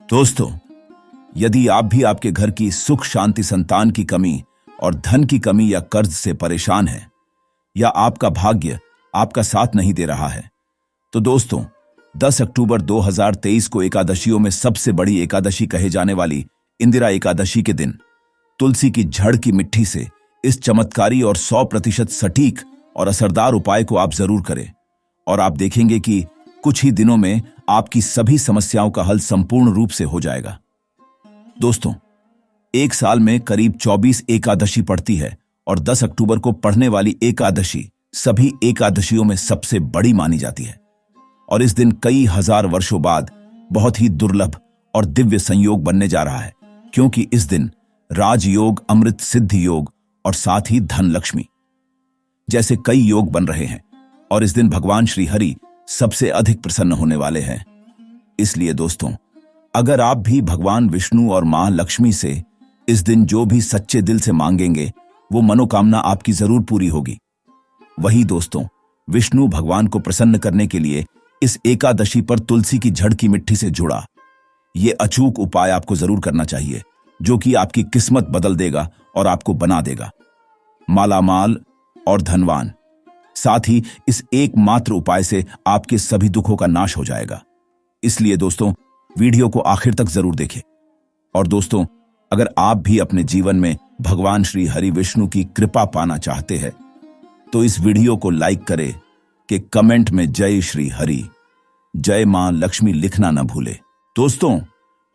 दोस्तों, यदि आप भी आपके घर की सुख शांति, संतान की कमी और धन की कमी या कर्ज से परेशान हैं, या आपका भाग्य आपका साथ नहीं दे रहा है, तो दोस्तों 10 अक्टूबर 2023 को एकादशियों में सबसे बड़ी एकादशी कहे जाने वाली इंदिरा एकादशी के दिन तुलसी की जड़ की मिट्टी से इस चमत्कारी और 100% सटीक और असरदार उपाय को आप जरूर करें और आप देखेंगे कि कुछ ही दिनों में आपकी सभी समस्याओं का हल संपूर्ण रूप से हो जाएगा। दोस्तों, एक साल में करीब 24 एकादशी पड़ती है और 10 अक्टूबर को पढ़ने वाली एकादशी सभी एकादशियों में सबसे बड़ी मानी जाती है और इस दिन कई हजार वर्षों बाद बहुत ही दुर्लभ और दिव्य संयोग बनने जा रहा है, क्योंकि इस दिन राजयोग, अमृत सिद्धि योग और साथ ही धन लक्ष्मी जैसे कई योग बन रहे हैं और इस दिन भगवान श्री हरि सबसे अधिक प्रसन्न होने वाले हैं। इसलिए दोस्तों, अगर आप भी भगवान विष्णु और मां लक्ष्मी से इस दिन जो भी सच्चे दिल से मांगेंगे वो मनोकामना आपकी जरूर पूरी होगी। वही दोस्तों, विष्णु भगवान को प्रसन्न करने के लिए इस एकादशी पर तुलसी की जड़ की मिट्टी से जुड़ा ये अचूक उपाय आपको जरूर करना चाहिए, जो कि आपकी किस्मत बदल देगा और आपको बना देगा मालामाल और धनवान। साथ ही इस एकमात्र उपाय से आपके सभी दुखों का नाश हो जाएगा। इसलिए दोस्तों, वीडियो को आखिर तक जरूर देखें। और दोस्तों, अगर आप भी अपने जीवन में भगवान श्री हरि विष्णु की कृपा पाना चाहते हैं तो इस वीडियो को लाइक करें कि कमेंट में जय श्री हरि, जय मां लक्ष्मी लिखना न भूले। दोस्तों,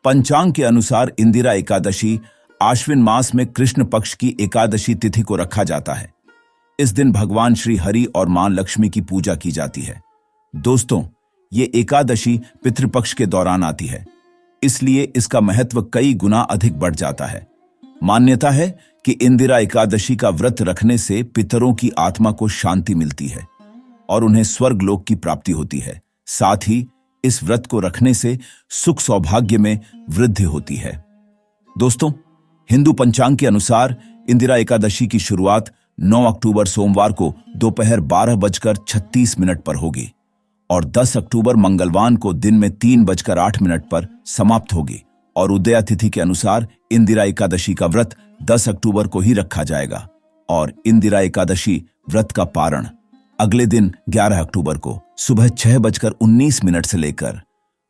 पंचांग के अनुसार इंदिरा एकादशी आश्विन मास में कृष्ण पक्ष की एकादशी तिथि को रखा जाता है। इस दिन भगवान श्री हरि और मां लक्ष्मी की पूजा की जाती है। दोस्तों, ये एकादशी पितृपक्ष के दौरान आती है, इसलिए इसका महत्व कई गुना अधिक बढ़ जाता है। मान्यता है कि इंदिरा एकादशी का व्रत रखने से पितरों की आत्मा को शांति मिलती है और उन्हें स्वर्ग लोक की प्राप्ति होती है। साथ ही इस व्रत को रखने से सुख सौभाग्य में वृद्धि होती है। दोस्तों, हिंदू पंचांग के अनुसार इंदिरा एकादशी की शुरुआत 9 अक्टूबर सोमवार को दोपहर 12:36 पर होगी और 10 अक्टूबर मंगलवार को दिन में 3:08 पर समाप्त होगी और उदया तिथि के अनुसार इंदिरा एकादशी का व्रत 10 अक्टूबर को ही रखा जाएगा और इंदिरा एकादशी व्रत का पारण अगले दिन 11 अक्टूबर को सुबह 6:19 से लेकर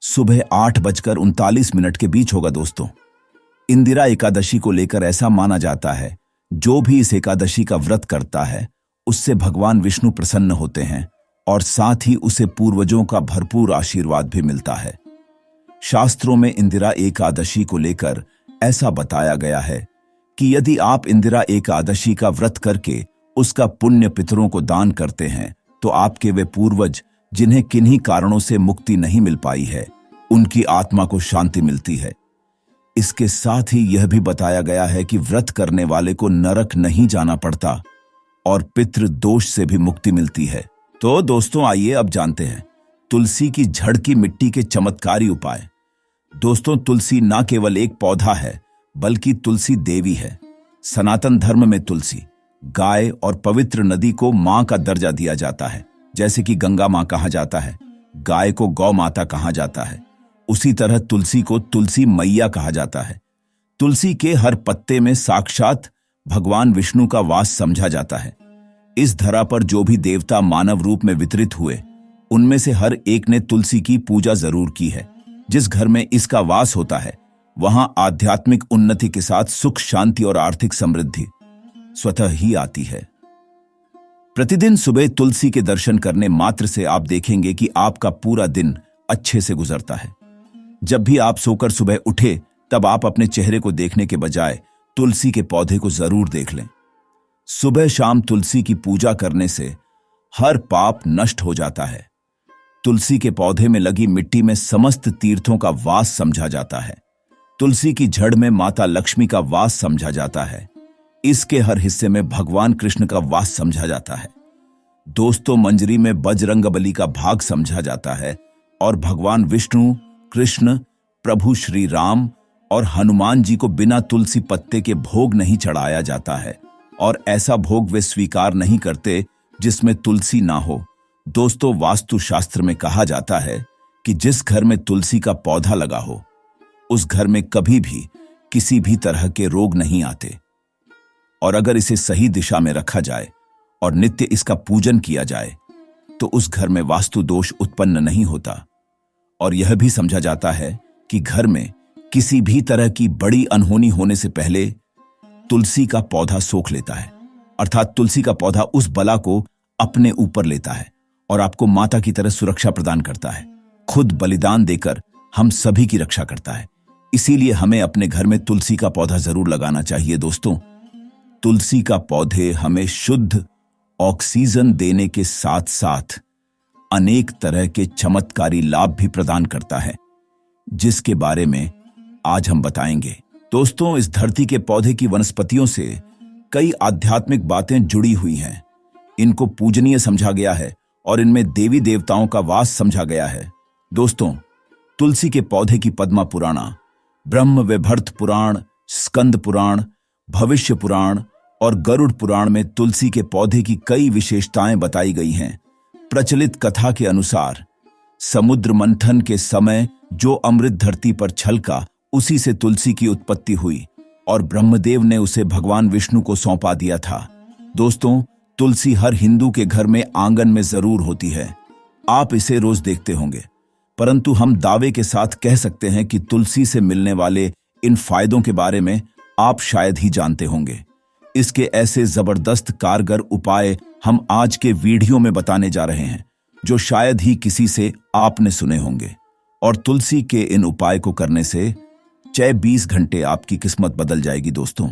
सुबह 8:39 के बीच होगा। दोस्तों, इंदिरा एकादशी को लेकर ऐसा माना जाता है, जो भी इस एकादशी का व्रत करता है उससे भगवान विष्णु प्रसन्न होते हैं और साथ ही उसे पूर्वजों का भरपूर आशीर्वाद भी मिलता है। शास्त्रों में इंदिरा एकादशी को लेकर ऐसा बताया गया है कि यदि आप इंदिरा एकादशी का व्रत करके उसका पुण्य पितरों को दान करते हैं तो आपके वे पूर्वज जिन्हें किन्हीं कारणों से मुक्ति नहीं मिल पाई है, उनकी आत्मा को शांति मिलती है। इसके साथ ही यह भी बताया गया है कि व्रत करने वाले को नरक नहीं जाना पड़ता और पितृ दोष से भी मुक्ति मिलती है। तो दोस्तों, आइए अब जानते हैं तुलसी की जड़ की मिट्टी के चमत्कारी उपाय। दोस्तों, तुलसी न केवल एक पौधा है बल्कि तुलसी देवी है। सनातन धर्म में तुलसी, गाय और पवित्र नदी को मां का दर्जा दिया जाता है। जैसे कि गंगा मां कहा जाता है, गाय को गौ माता कहा जाता है, उसी तरह तुलसी को तुलसी मैया कहा जाता है। तुलसी के हर पत्ते में साक्षात भगवान विष्णु का वास समझा जाता है। इस धरा पर जो भी देवता मानव रूप में वितरित हुए, उनमें से हर एक ने तुलसी की पूजा जरूर की है। जिस घर में इसका वास होता है वहां आध्यात्मिक उन्नति के साथ सुख शांति और आर्थिक समृद्धि स्वतः ही आती है। प्रतिदिन सुबह तुलसी के दर्शन करने मात्र से आप देखेंगे कि आपका पूरा दिन अच्छे से गुजरता है। जब भी आप सोकर सुबह उठे तब आप अपने चेहरे को देखने के बजाय तुलसी के पौधे को जरूर देख लें। सुबह शाम तुलसी की पूजा करने से हर पाप नष्ट हो जाता है। तुलसी के पौधे में लगी मिट्टी में समस्त तीर्थों का वास समझा जाता है। तुलसी की जड़ में माता लक्ष्मी का वास समझा जाता है। इसके हर हिस्से में भगवान कृष्ण का वास समझा जाता है। दोस्तों, मंजरी में बजरंगबली का भाग समझा जाता है और भगवान विष्णु, कृष्ण, प्रभु श्री राम और हनुमान जी को बिना तुलसी पत्ते के भोग नहीं चढ़ाया जाता है और ऐसा भोग वे स्वीकार नहीं करते जिसमें तुलसी ना हो। दोस्तों, वास्तु शास्त्र में कहा जाता है कि जिस घर में तुलसी का पौधा लगा हो उस घर में कभी भी किसी भी तरह के रोग नहीं आते। और अगर इसे सही दिशा में रखा जाए और नित्य इसका पूजन किया जाए तो उस घर में वास्तु दोष उत्पन्न नहीं होता। और यह भी समझा जाता है कि घर में किसी भी तरह की बड़ी अनहोनी होने से पहले तुलसी का पौधा सोख लेता है, अर्थात तुलसी का पौधा उस बला को अपने ऊपर लेता है और आपको माता की तरह सुरक्षा प्रदान करता है। खुद बलिदान देकर हम सभी की रक्षा करता है। इसीलिए हमें अपने घर में तुलसी का पौधा जरूर लगाना चाहिए। दोस्तों, तुलसी का पौधे हमें शुद्ध ऑक्सीजन देने के साथ साथ अनेक तरह के चमत्कारी लाभ भी प्रदान करता है, जिसके बारे में आज हम बताएंगे। दोस्तों, इस धरती के पौधे की वनस्पतियों से कई आध्यात्मिक बातें जुड़ी हुई हैं। इनको पूजनीय समझा गया है और इनमें देवी देवताओं का वास समझा गया है। दोस्तों, तुलसी के पौधे की पद्मा पुराणा, ब्रह्म वैवर्त पुराण, स्कंद पुराण, भविष्य पुराण और गरुड़ पुराण में तुलसी के पौधे की कई विशेषताएं बताई गई हैं। प्रचलित कथा के अनुसार समुद्र मंथन के समय जो अमृत धरती पर छलका, उसी से तुलसी की उत्पत्ति हुई और ब्रह्मदेव ने उसे भगवान विष्णु को सौंपा दिया था। दोस्तों, तुलसी हर हिंदू के घर में आंगन में जरूर होती है। आप इसे रोज देखते होंगे, परंतु हम दावे के साथ कह सकते हैं कि तुलसी से मिलने वाले इन फायदों के बारे में आप शायद ही जानते होंगे। इसके ऐसे जबरदस्त कारगर उपाय हम आज के वीडियो में बताने जा रहे हैं, जो शायद ही किसी से आपने सुने होंगे। और तुलसी के इन उपाय को करने से 20 घंटे आपकी किस्मत बदल जाएगी। दोस्तों,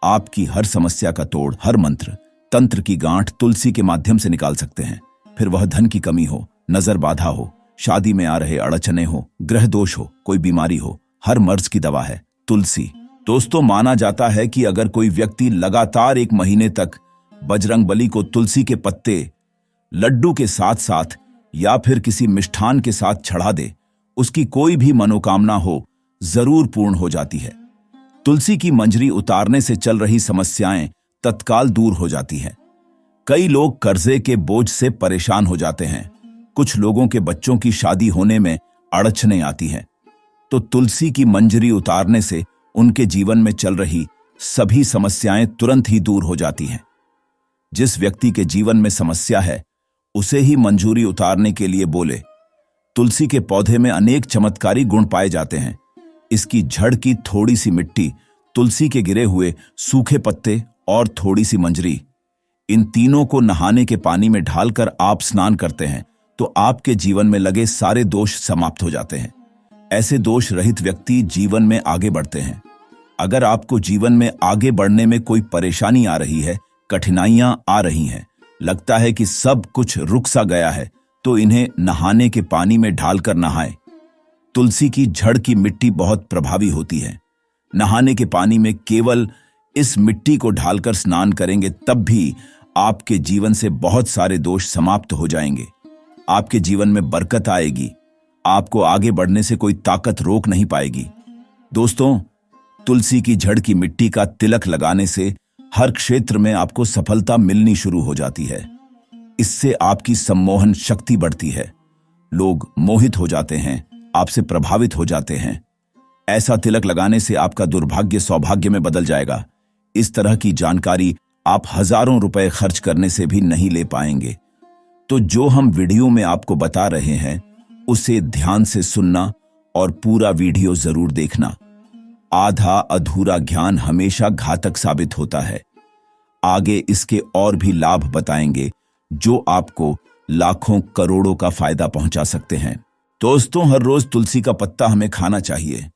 आपकी हर समस्या का तोड़, हर मंत्र तंत्र की गांठ तुलसी के माध्यम से निकाल सकते हैं। फिर वह धन की कमी हो, नजर बाधा हो, शादी में आ रहे अड़चने हो, ग्रह दोष हो, कोई बीमारी हो, हर मर्ज की दवा है तुलसी। दोस्तों, माना जाता है कि अगर कोई व्यक्ति लगातार 1 महीने तक बजरंगबली को तुलसी के पत्ते लड्डू के साथ साथ या फिर किसी मिष्ठान के साथ चढ़ा दे, उसकी कोई भी मनोकामना हो जरूर पूर्ण हो जाती है। तुलसी की मंजरी उतारने से चल रही समस्याएं तत्काल दूर हो जाती हैं। कई लोग कर्जे के बोझ से परेशान हो जाते हैं। कुछ लोगों के बच्चों की शादी होने में अड़चनें आती हैं, तो तुलसी की मंजरी उतारने से उनके जीवन में चल रही सभी समस्याएं तुरंत ही दूर हो जाती हैं। जिस व्यक्ति के जीवन में समस्या है, उसे ही मंजूरी उतारने के लिए बोले। तुलसी के पौधे में अनेक चमत्कारी गुण पाए जाते हैं। इसकी जड़ की थोड़ी सी मिट्टी, तुलसी के गिरे हुए सूखे पत्ते और थोड़ी सी मंजरी, इन तीनों को नहाने के पानी में ढालकर आप स्नान करते हैं तो आपके जीवन में लगे सारे दोष समाप्त हो जाते हैं। ऐसे दोष रहित व्यक्ति जीवन में आगे बढ़ते हैं। अगर आपको जीवन में आगे बढ़ने में कोई परेशानी आ रही है, कठिनाइयां आ रही हैं, लगता है कि सब कुछ रुक सा गया है, तो इन्हें नहाने के पानी में ढालकर नहाएं। तुलसी की जड़ की मिट्टी बहुत प्रभावी होती है। नहाने के पानी में केवल इस मिट्टी को ढालकर स्नान करेंगे, तब भी आपके जीवन से बहुत सारे दोष समाप्त हो जाएंगे। आपके जीवन में बरकत आएगी। आपको आगे बढ़ने से कोई ताकत रोक नहीं पाएगी। दोस्तों, तुलसी की जड़ की मिट्टी का तिलक लगाने से हर क्षेत्र में आपको सफलता मिलनी शुरू हो जाती है। इससे आपकी सम्मोहन शक्ति बढ़ती है। लोग मोहित हो जाते हैं, आपसे प्रभावित हो जाते हैं। ऐसा तिलक लगाने से आपका दुर्भाग्य सौभाग्य में बदल जाएगा। इस तरह की जानकारी आप हजारों रुपए खर्च करने से भी नहीं ले पाएंगे। तो जो हम वीडियो में आपको बता रहे हैं, उसे ध्यान से सुनना और पूरा वीडियो जरूर देखना। आधा अधूरा ज्ञान हमेशा घातक साबित होता है। आगे इसके और भी लाभ बताएंगे जो आपको लाखों करोड़ों का फायदा पहुंचा सकते हैं। दोस्तों, हर रोज तुलसी का पत्ता हमें खाना चाहिए।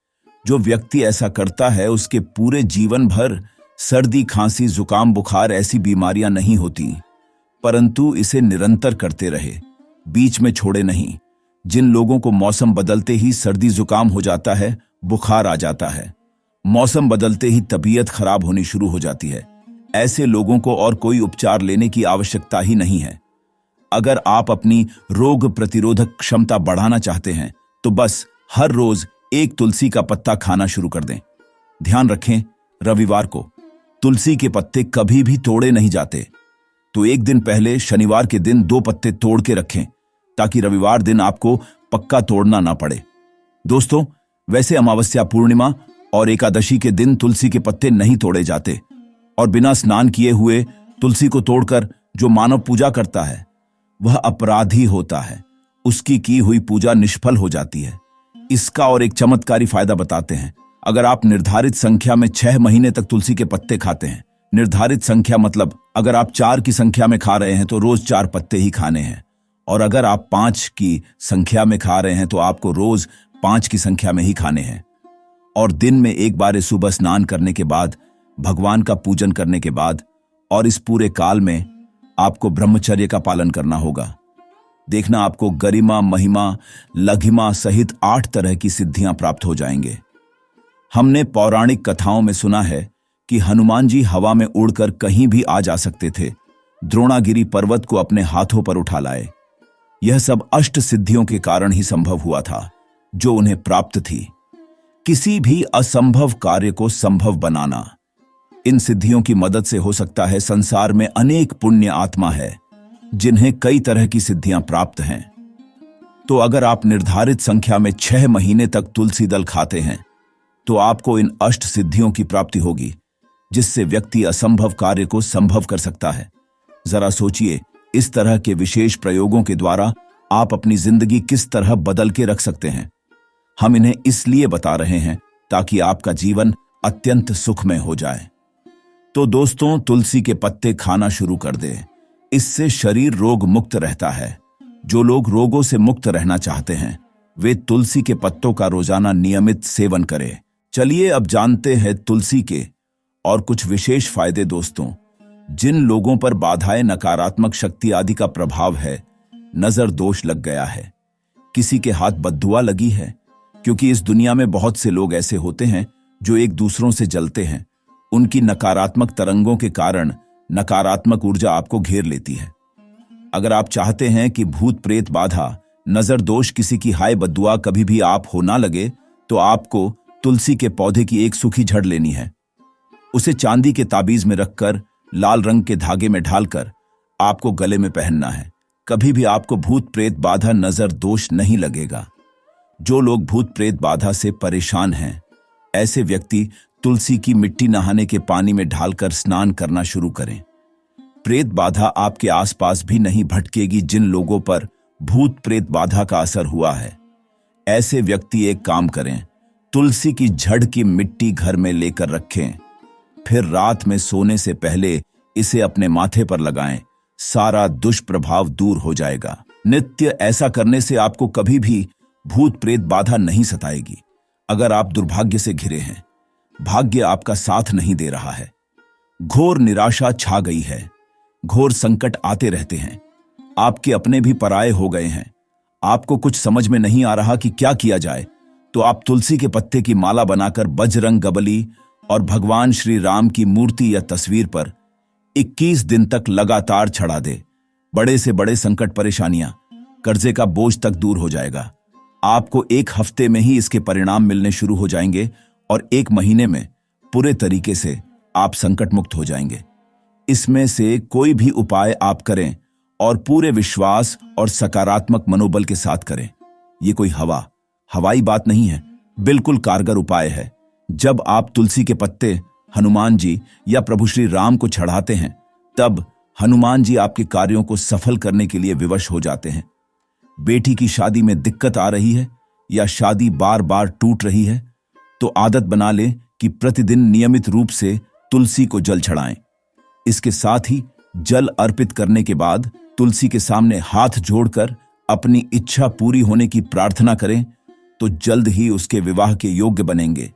जो व्यक्ति ऐसा करता है, उसके पूरे जीवन भर सर्दी, खांसी, जुकाम, बुखार ऐसी बीमारियां नहीं होती, परंतु इसे निरंतर करते रहे, बीच में छोड़े नहीं। जिन लोगों को मौसम बदलते ही सर्दी जुकाम हो जाता है, बुखार आ जाता है, मौसम बदलते ही तबीयत खराब होनी शुरू हो जाती है, ऐसे लोगों को और कोई उपचार लेने की आवश्यकता ही नहीं है। अगर आप अपनी रोग प्रतिरोधक क्षमता बढ़ाना चाहते हैं, तो बस हर रोज 1 तुलसी का पत्ता खाना शुरू कर दें। ध्यान रखें, रविवार को तुलसी के पत्ते कभी भी तोड़े नहीं जाते, तो 1 दिन पहले शनिवार के दिन 2 पत्ते तोड़ के रखें, ताकि रविवार दिन आपको पक्का तोड़ना ना पड़े। दोस्तों, वैसे अमावस्या, पूर्णिमा और एकादशी के दिन तुलसी के पत्ते नहीं तोड़े जाते, और बिना स्नान किए हुए तुलसी को तोड़कर जो मानव पूजा करता है वह अपराधी होता है। उसकी की हुई पूजा निष्फल हो जाती है। इसका और एक चमत्कारी फायदा बताते हैं। अगर आप निर्धारित संख्या में 6 महीने तक तुलसी के पत्ते खाते हैं, निर्धारित संख्या मतलब अगर आप 4 की संख्या में खा रहे हैं तो रोज 4 पत्ते ही खाने हैं, और अगर आप 5 की संख्या में खा रहे हैं तो आपको रोज 5 की संख्या में ही खाने हैं। और दिन में एक बार सुबह स्नान करने के बाद, भगवान का पूजन करने के बाद, और इस पूरे काल में आपको ब्रह्मचर्य का पालन करना होगा। देखना, आपको गरिमा, महिमा, लघिमा सहित 8 तरह की सिद्धियां प्राप्त हो जाएंगे। हमने पौराणिक कथाओं में सुना है कि हनुमान जी हवा में उड़कर कहीं भी आ जा सकते थे, द्रोणागिरी पर्वत को अपने हाथों पर उठा लाए। यह सब अष्ट सिद्धियों के कारण ही संभव हुआ था जो उन्हें प्राप्त थी। किसी भी असंभव कार्य को संभव बनाना, इन सिद्धियों की मदद से हो सकता है। संसार में अनेक पुण्य आत्मा है जिन्हें कई तरह की सिद्धियां प्राप्त हैं। तो अगर आप निर्धारित संख्या में 6 महीने तक तुलसी दल खाते हैं तो आपको इन अष्ट सिद्धियों की प्राप्ति होगी, जिससे व्यक्ति असंभव कार्य को संभव कर सकता है। जरा सोचिए, इस तरह के विशेष प्रयोगों के द्वारा आप अपनी जिंदगी किस तरह बदल के रख सकते हैं। हम इन्हें इसलिए बता रहे हैं ताकि आपका जीवन अत्यंत सुखमय हो जाए। तो दोस्तों, तुलसी के पत्ते खाना शुरू कर दें। इससे शरीर रोग मुक्त रहता है। जो लोग रोगों से मुक्त रहना चाहते हैं वे तुलसी के पत्तों का रोजाना नियमित सेवन करें। चलिए अब जानते हैं तुलसी के और कुछ विशेष फायदे। दोस्तों, जिन लोगों पर बाधाएं, नकारात्मक शक्ति आदि का प्रभाव है, नजर दोष लग गया है, किसी के हाथ बद्दुआ लगी है, क्योंकि इस दुनिया में बहुत से लोग ऐसे होते हैं जो एक दूसरों से जलते हैं। उनकी नकारात्मक तरंगों के कारण नकारात्मक ऊर्जा आपको घेर लेती है। अगर आप चाहते हैं कि भूत प्रेत बाधा, नजर दोष, किसी की हाय बद्दुआ कभी भी आप हो ना लगे, तो आपको तुलसी के पौधे की एक सूखी जड़ लेनी है। उसे चांदी के ताबीज में रखकर लाल रंग के धागे में ढालकर आपको गले में पहनना है। कभी भी आपको भूत प्रेत बाधा, नजर दोष नहीं लगेगा। जो लोग भूत प्रेत बाधा से परेशान हैं, ऐसे व्यक्ति तुलसी की मिट्टी नहाने के पानी में ढालकर स्नान करना शुरू करें। प्रेत बाधा आपके आसपास भी नहीं भटकेगी। जिन लोगों पर भूत प्रेत बाधा का असर हुआ है, ऐसे व्यक्ति एक काम करें, तुलसी की जड़ की मिट्टी घर में लेकर रखें, फिर रात में सोने से पहले इसे अपने माथे पर लगाएं। सारा दुष्प्रभाव दूर हो जाएगा। नित्य ऐसा करने से आपको कभी भी भूत प्रेत बाधा नहीं सताएगी। अगर आप दुर्भाग्य से घिरे हैं, भाग्य आपका साथ नहीं दे रहा है, घोर निराशा छा गई है, घोर संकट आते रहते हैं, आपके अपने भी पराये हो गए हैं, आपको कुछ समझ में नहीं आ रहा कि क्या किया जाए, तो आप तुलसी के पत्ते की माला बनाकर बजरंगबली और भगवान श्री राम की मूर्ति या तस्वीर पर 21 दिन तक लगातार चढ़ा दे। बड़े से बड़े संकट, परेशानियां, कर्जे का बोझ तक दूर हो जाएगा। आपको 1 हफ्ते में ही इसके परिणाम मिलने शुरू हो जाएंगे और 1 महीने में पूरे तरीके से आप संकट मुक्त हो जाएंगे। इसमें से कोई भी उपाय आप करें और पूरे विश्वास और सकारात्मक मनोबल के साथ करें। ये कोई हवाई बात नहीं है, बिल्कुल कारगर उपाय है। जब आप तुलसी के पत्ते हनुमान जी या प्रभु श्री राम को चढ़ाते हैं, तब हनुमान जी आपके कार्यों को सफल करने के लिए विवश हो जाते हैं। बेटी की शादी में दिक्कत आ रही है या शादी बार बार टूट रही है, तो आदत बना लें कि प्रतिदिन नियमित रूप से तुलसी को जल चढ़ाएं। इसके साथ ही जल अर्पित करने के बाद तुलसी के सामने हाथ जोड़कर अपनी इच्छा पूरी होने की प्रार्थना करें, तो जल्द ही उसके विवाह के योग्य बनेंगे।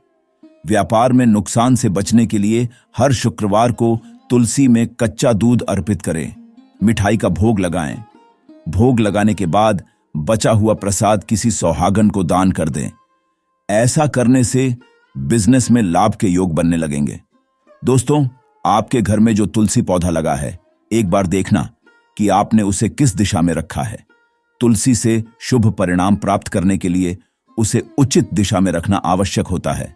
व्यापार में नुकसान से बचने के लिए हर शुक्रवार को तुलसी में कच्चा दूध अर्पित करें, मिठाई का भोग लगाएं। भोग लगाने के बाद बचा हुआ प्रसाद किसी सौहागन को दान कर दें। ऐसा करने से बिजनेस में लाभ के योग बनने लगेंगे। दोस्तों, आपके घर में जो तुलसी पौधा लगा है, एक बार देखना कि आपने उसे किस दिशा में रखा है। तुलसी से शुभ परिणाम प्राप्त करने के लिए उसे उचित दिशा में रखना आवश्यक होता है।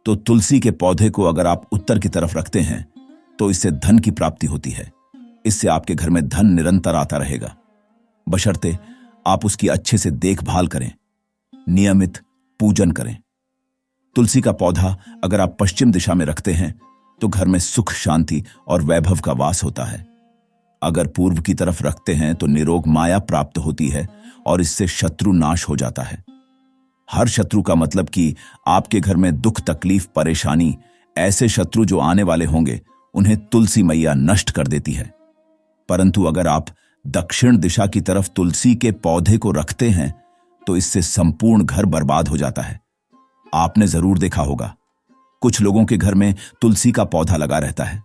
तो तुलसी के पौधे को अगर आप उत्तर की तरफ रखते हैं तो इससे धन की प्राप्ति होती है। इससे आपके घर में धन निरंतर आता रहेगा, बशर्ते आप उसकी अच्छे से देखभाल करें, नियमित पूजन करें। तुलसी का पौधा अगर आप पश्चिम दिशा में रखते हैं तो घर में सुख, शांति और वैभव का वास होता है। अगर पूर्व की तरफ रखते हैं तो निरोग माया प्राप्त होती है और इससे शत्रु नाश हो जाता है। हर शत्रु का मतलब कि आपके घर में दुख, तकलीफ, परेशानी, ऐसे शत्रु जो आने वाले होंगे उन्हें तुलसी मैया नष्ट कर देती है। परंतु अगर आप दक्षिण दिशा की तरफ तुलसी के पौधे को रखते हैं तो इससे संपूर्ण घर बर्बाद हो जाता है। आपने जरूर देखा होगा, कुछ लोगों के घर में तुलसी का पौधा लगा रहता है,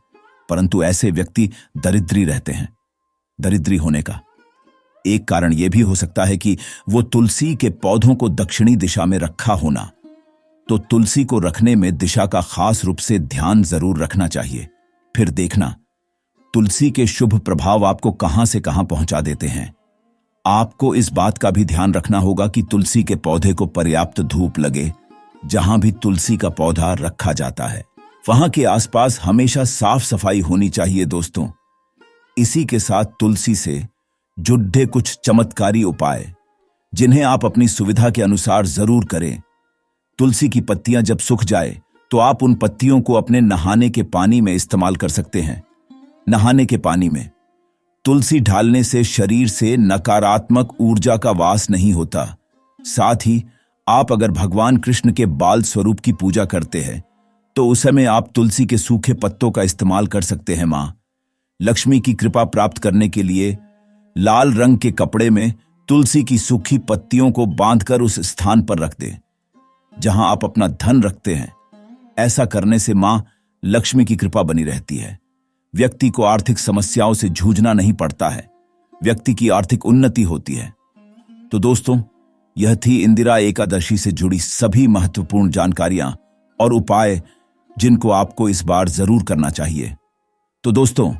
परंतु ऐसे व्यक्ति दरिद्री रहते हैं। दरिद्री होने का एक कारण यह भी हो सकता है कि वो तुलसी के पौधों को दक्षिणी दिशा में रखा होना। तो तुलसी को रखने में दिशा का खास रूप से ध्यान जरूर रखना चाहिए। फिर देखना तुलसी के शुभ प्रभाव आपको कहां से कहां पहुंचा देते हैं। आपको इस बात का भी ध्यान रखना होगा कि तुलसी के पौधे को पर्याप्त धूप लगे। जहां भी तुलसी का पौधा रखा जाता है वहां के आसपास हमेशा साफ सफाई होनी चाहिए दोस्तों। इसी के साथ तुलसी से जुड़े कुछ चमत्कारी उपाय जिन्हें आप अपनी सुविधा के अनुसार जरूर करें। तुलसी की पत्तियां जब सूख जाए तो आप उन पत्तियों को अपने नहाने के पानी में इस्तेमाल कर सकते हैं। नहाने के पानी में तुलसी डालने से शरीर से नकारात्मक ऊर्जा का वास नहीं होता। साथ ही आप अगर भगवान कृष्ण के बाल स्वरूप की पूजा करते हैं तो उस समय आप तुलसी के सूखे पत्तों का इस्तेमाल कर सकते हैं। मां लक्ष्मी की कृपा प्राप्त करने के लिए लाल रंग के कपड़े में तुलसी की सूखी पत्तियों को बांधकर उस स्थान पर रख दें जहां आप अपना धन रखते हैं। ऐसा करने से मां लक्ष्मी की कृपा बनी रहती है। व्यक्ति को आर्थिक समस्याओं से जूझना नहीं पड़ता है। व्यक्ति की आर्थिक उन्नति होती है। तो दोस्तों, यह थी इंदिरा एकादशी से जुड़ी सभी महत्वपूर्ण जानकारियां और उपाय जिनको आपको इस बार जरूर करना चाहिए। तो दोस्तों,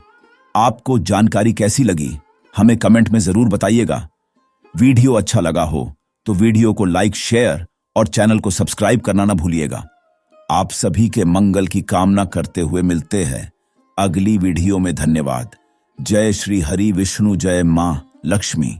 आपको जानकारी कैसी लगी हमें कमेंट में जरूर बताइएगा। वीडियो अच्छा लगा हो तो वीडियो को लाइक, शेयर और चैनल को सब्सक्राइब करना ना भूलिएगा। आप सभी के मंगल की कामना करते हुए मिलते हैं अगली वीडियो में। धन्यवाद। जय श्री हरि विष्णु, जय मां लक्ष्मी।